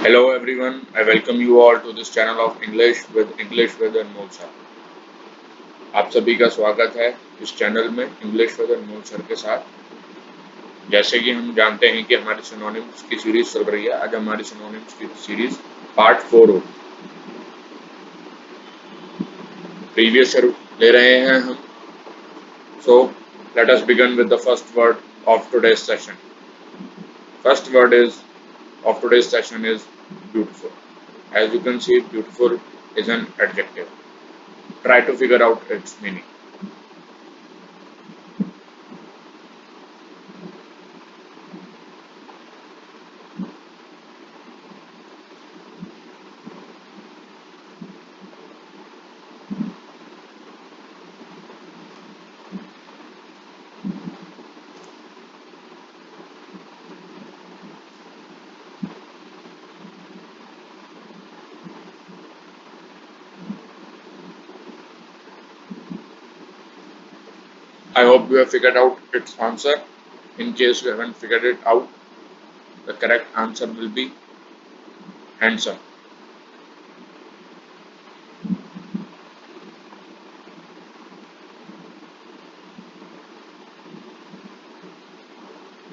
Hello everyone, I welcome you all to this channel of English with Anmol sir. आप सभी का स्वागत है इस चैनल में इंग्लिश विद अनमोल सर के साथ। जैसे कि हम जानते हैं कि हमारी सिनोनिम्स की सीरीज चल रही है। आज हमारी सिनोनिम्स की सीरीज पार्ट 4 होगी। प्रीवियस ईयर ले रहे हैं हम। So let us begin with the first word of today's session. First word is of today's session is beautiful. As you can see, beautiful is an adjective. Try to figure out its meaning. I hope you have figured out its answer. In case you haven't figured it out, the correct answer will be handsome.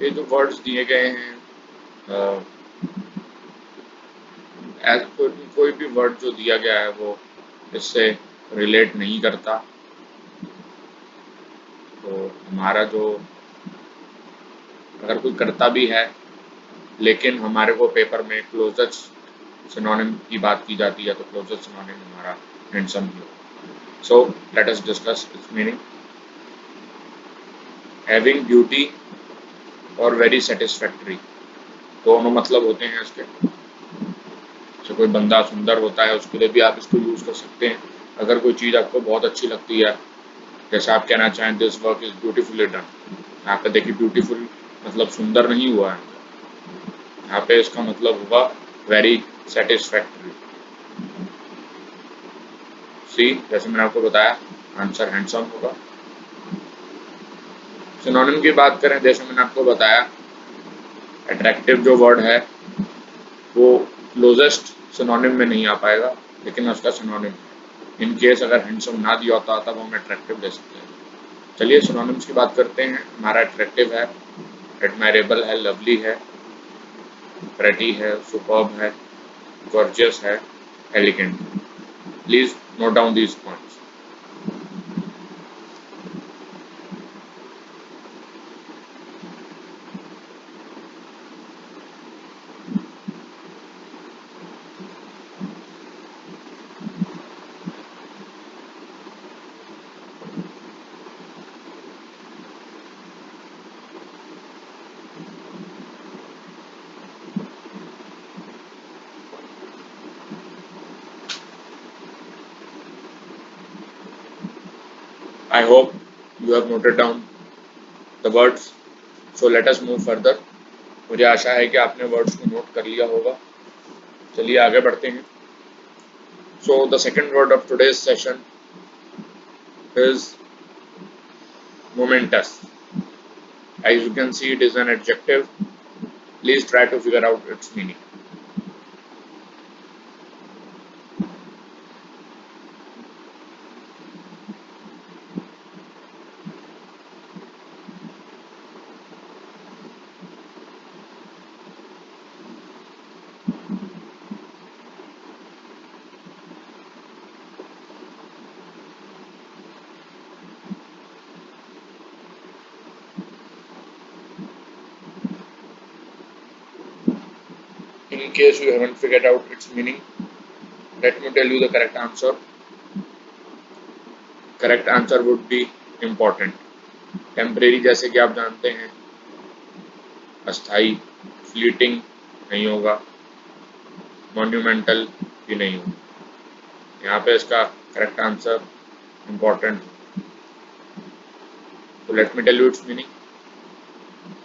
ये जो words दिए गए हैं, कोई भी word जो दिया गया है वो इससे रिलेट नहीं करता। तो हमारा जो अगर कोई करता भी है लेकिन हमारे को पेपर में क्लोजेस्ट सिनोनिम की बात की जाती है तो क्लोजेस्ट सिनोनिम हमारा हैंडसम ही होगा। So let us discuss it's meaning. Having beauty और वेरी सेटिस्फैक्टरी दोनों मतलब होते हैं इसके। तो कोई बंदा सुंदर होता है उसके लिए भी आप इसको यूज कर सकते हैं। अगर कोई चीज़ आपको बहुत अच्छी लगती है, जैसे आप कहना चाहें this work is beautifully done, यहाँ पे देखिए ब्यूटीफुल मतलब सुंदर नहीं हुआ है, यहाँ पे इसका मतलब होगा वेरी सेटिस्फैक्टरी। सी, जैसे मैंने आपको बताया आंसर हैंडसम होगा। सिनोनिम की बात करें, जैसे मैंने आपको बताया अट्रैक्टिव जो वर्ड है वो क्लोजेस्ट सिनोनिम में नहीं आ पाएगा, लेकिन उसका सिनोनिम इन केस अगर हैंडसम ना दिया होता तब हम अट्रैक्टिव ले सकते हैं। चलिए सिनोनिम्स की बात करते हैं। हमारा अट्रैक्टिव है, एडमायरेबल है, लवली है, प्रेटी है, सुपर्ब है, गॉर्जियस है, elegant. Please note down these points. I hope you have noted down the words. So let us move further. मुझे आशा है कि आपने वर्ड्स को नोट कर लिया होगा। चलिए आगे बढ़ते हैं। So the second word of today's session is momentous. As you can see, it is an adjective. Please try to figure out its meaning. In case you haven't figured out its meaning, let me tell you the correct answer. Correct answer would be important. Temporary जैसे कि आप जानते हैं अस्थाई, fleeting नहीं होगा, monumental भी नहीं होगा। यहाँ पे इसका करेक्ट आंसर इम्पॉर्टेंट। तो let me tell you its meaning.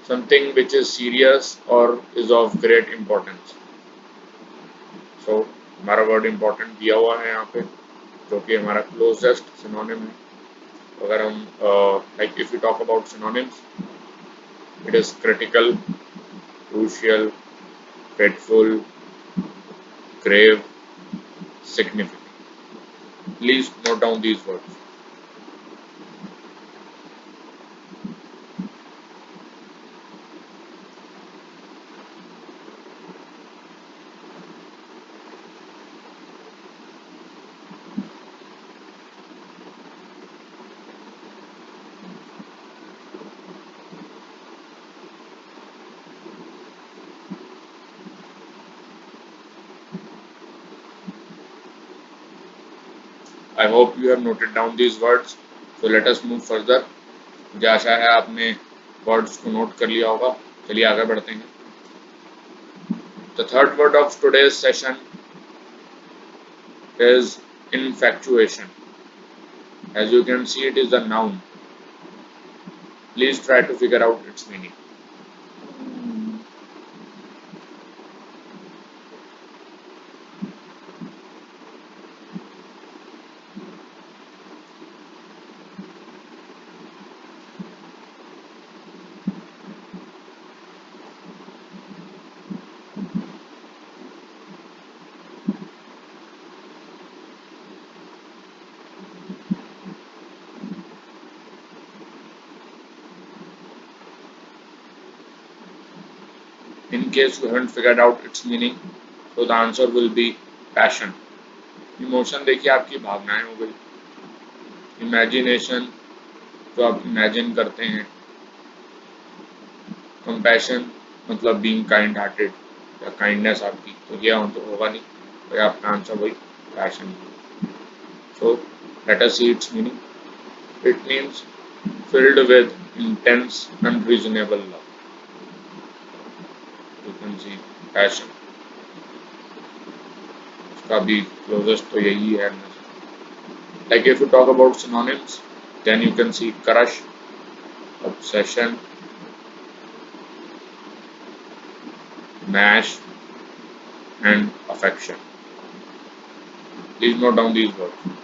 Something which is serious और is of great importance. So हमारा वर्ड इम्पोर्टेंट दिया हुआ है यहाँ पे, जो कि हमारा क्लोजेस्ट सिनोनिम है। अगर हम like if you talk about synonyms, it is critical, crucial, fateful, grave, significant. Please note down these words. I hope you have noted down these words. So let us move further. मुझे आशा है आपने words को note कर लिया होगा. चलिए आगे बढ़ते हैं. The third word of today's session is infatuation. As you can see, it is a noun. Please try to figure out its meaning. In case you haven't figured out its meaning, so the answer will be passion. Emotion देखिए आपकी भावनाएं हो गई. Imagination जो आप imagine करते हैं. Compassion मतलब बीइंग काइंड हार्टेड या काइंडनेस आपकी, तो यह तो होगा नहीं, तो आपका आंसर वही passion. So let us see it's meaning. It means filled with intense unreasonable love. You can see passion. उसका भी closest तो यही है. Like if you talk about synonyms, then you can see crush, obsession, mash, and affection. Please note down these words.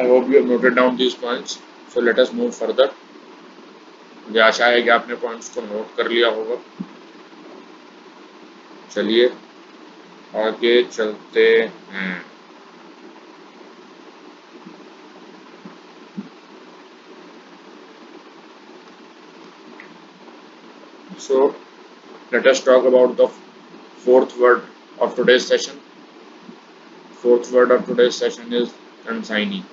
I hope you have noted down these points. So let us move further. मुझे आशा है कि आपने points को note कर लिया होगा. चलिए आगे चलते हैं. So let us talk about the fourth word of today's session. Fourth word of today's session is consignee.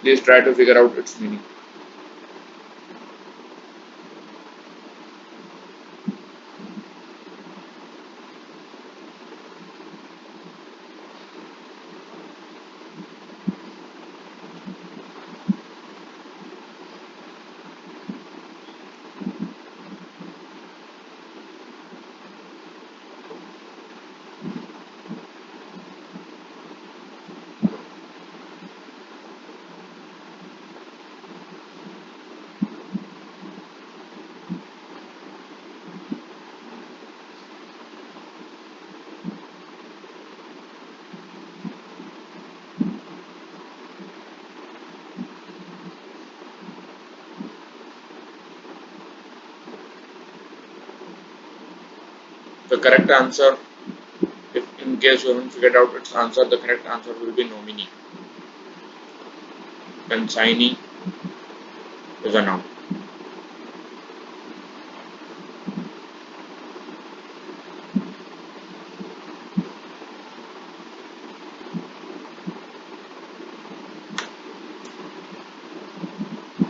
Please try to figure out its meaning. The correct answer, if in case you haven't figured out its answer, the correct answer will be nominee. Consignee is a noun.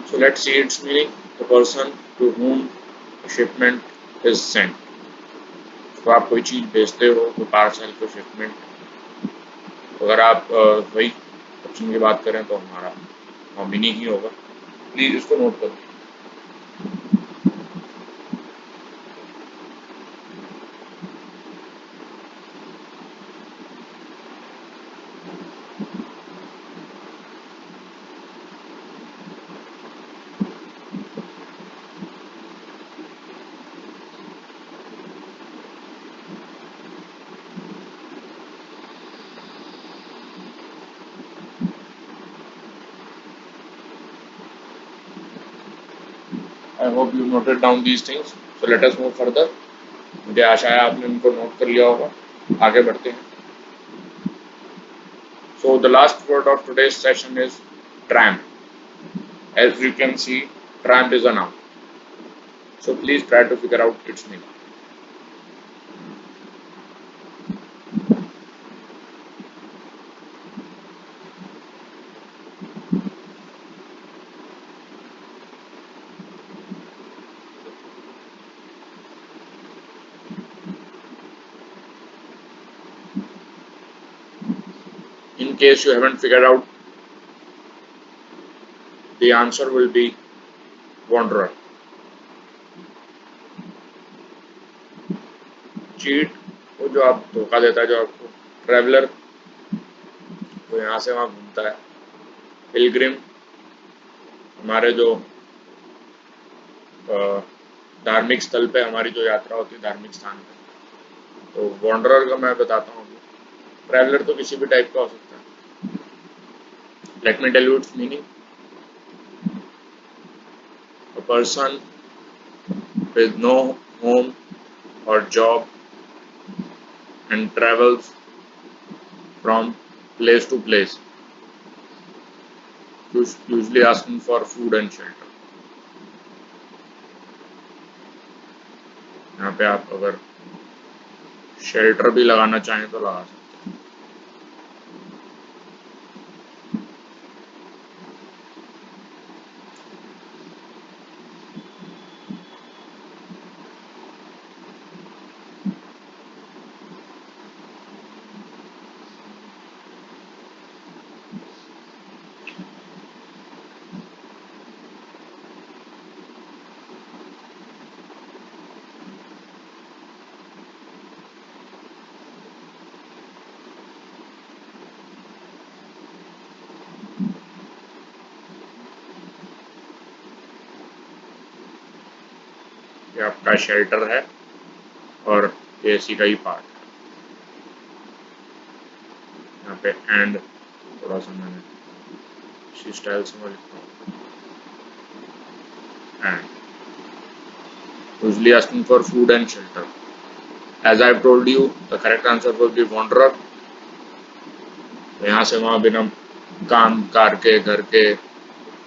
So let's see its meaning. The person to whom a shipment is sent. तो आप कोई चीज़ भेजते हो तो parcel को shipment, अगर आप वही ऑप्शन की बात करें तो हमारा नॉमिनी ही होगा। प्लीज़ इसको नोट करो। I hope you noted down these things. So let us move further. मुझे आशा है आपने इनको नोट कर लिया होगा। आगे बढ़ते हैं। So the last word of today's session is tramp. As you can see, tramp is a noun. So please try to figure out its meaning. In case you haven't figured out, the answer will be wanderer. Cheat, वो जो आप धोखा देता है, जो आपको traveller, वो यहाँ से वहाँ घूमता है। पिलग्रिम, हमारे जो धार्मिक स्थल पे हमारी जो यात्रा होती है धार्मिक स्थान पे, तो वॉन्डरर का मैं बताता हूँ। ट्रैवलर तो किसी भी टाइप का हो सकता है। Let me tell you its meaning. A person with no home or job and travels from place to place, usually asking for food and shelter. यहाँ पे आप अगर शेल्टर भी लगाना चाहें तो लगा सकते हैं। ये आपका शेल्टर है और एसी का ही पार्ट है। यहाँ पे एंड थोड़ा सा मैंने इसी स्टाइल से मैं लिखता हूँ। And usually asking for food and shelter. As I've told you, the correct answer will be wanderer. यहाँ से वहाँ बिना काम कार के, घर के,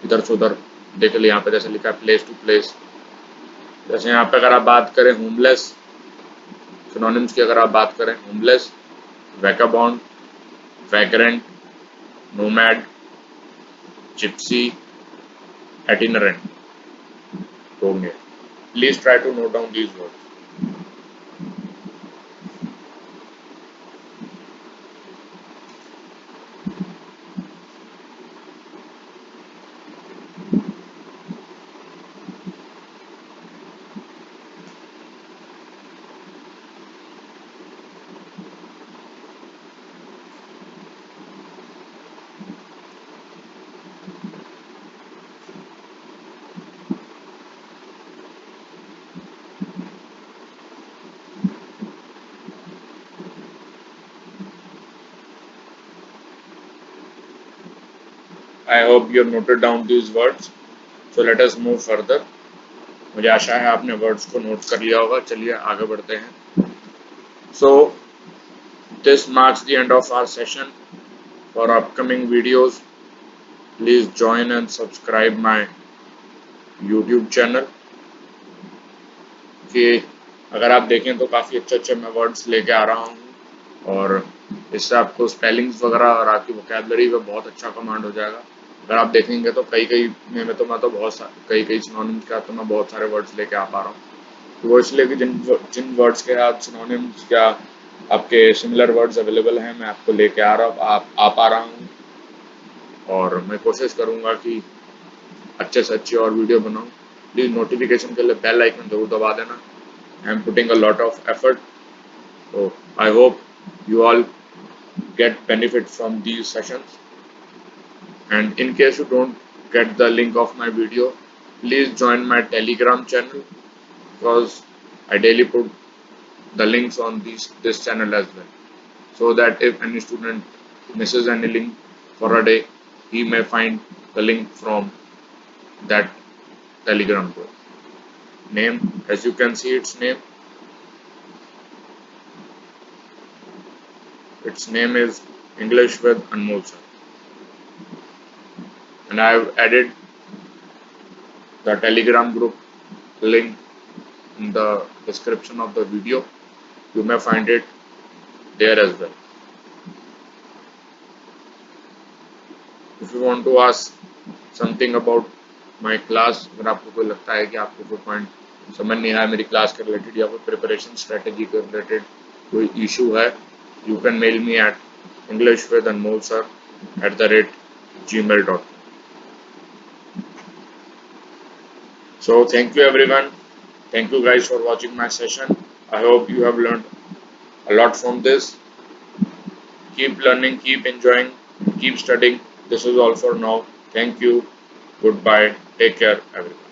इधर से उधर देख लिया। यहाँ पे जैसे लिखा है प्लेस टू प्लेस। जैसे यहाँ पे अगर आप बात करें होमलेस, सिनोनिम्स की अगर आप बात करें, homeless, vagabond, vagrant, nomad, gypsy, itinerant होंगे। Please try to note down these words. I hope you have noted down these words. So let us move further. मुझे आशा है आपने वर्ड्स को नोट कर लिया होगा। चलिए आगे बढ़ते हैं। So this marks the end of our session. For upcoming videos, please join and subscribe my YouTube channel. कि अगर आप देखें तो काफ़ी अच्छे मैं वर्ड्स लेके आ रहा हूँ और इससे आपको स्पेलिंग्स वगैरह और आपकी वोकेबलरी पे बहुत अच्छा कमांड हो जाएगा। अगर आप देखेंगे तो कई में तो मैं तो कई सिनोनिम्स का तो मैं बहुत सारे वर्ड्स लेके आ पा रहा हूँ। तो वो इसलिए कि जिन जिन वर्ड्स के साथ सिनोनिम्स या आपके सिमिलर वर्ड्स अवेलेबल हैं मैं आपको लेके आ पा रहा हूँ और मैं कोशिश करूँगा कि अच्छे से अच्छी और वीडियो बनाऊँ। प्लीज़ नोटिफिकेशन के लिए बेल आइकन जरूर दबा देना। I am putting a lot of effort, so I hope you all get benefit from these sessions. And in case you don't get the link of my video, please join my Telegram channel because I daily put the links on this channel as well, so that if any student misses any link for a day, he may find the link from that Telegram group. Name, as you can see, its name is English with Anmol sir, and I have added the Telegram group link in the description of the video. You may find it there as well. If you want to ask something about my class, अगर आपको कोई लगता है कि आपको कोई point समझ नहीं आया मेरी क्लास के रिलेटेड या कोई प्रिपरेशन स्ट्रेटेजी के रिलेटेड कोई इशू है, you can mail me at englishwithanmolsir@gmail.com. So thank you everyone. Thank you guys for watching my session. I hope you have learned a lot from this. Keep learning, keep enjoying, keep studying. This is all for now. Thank you. Goodbye. Take care, everyone.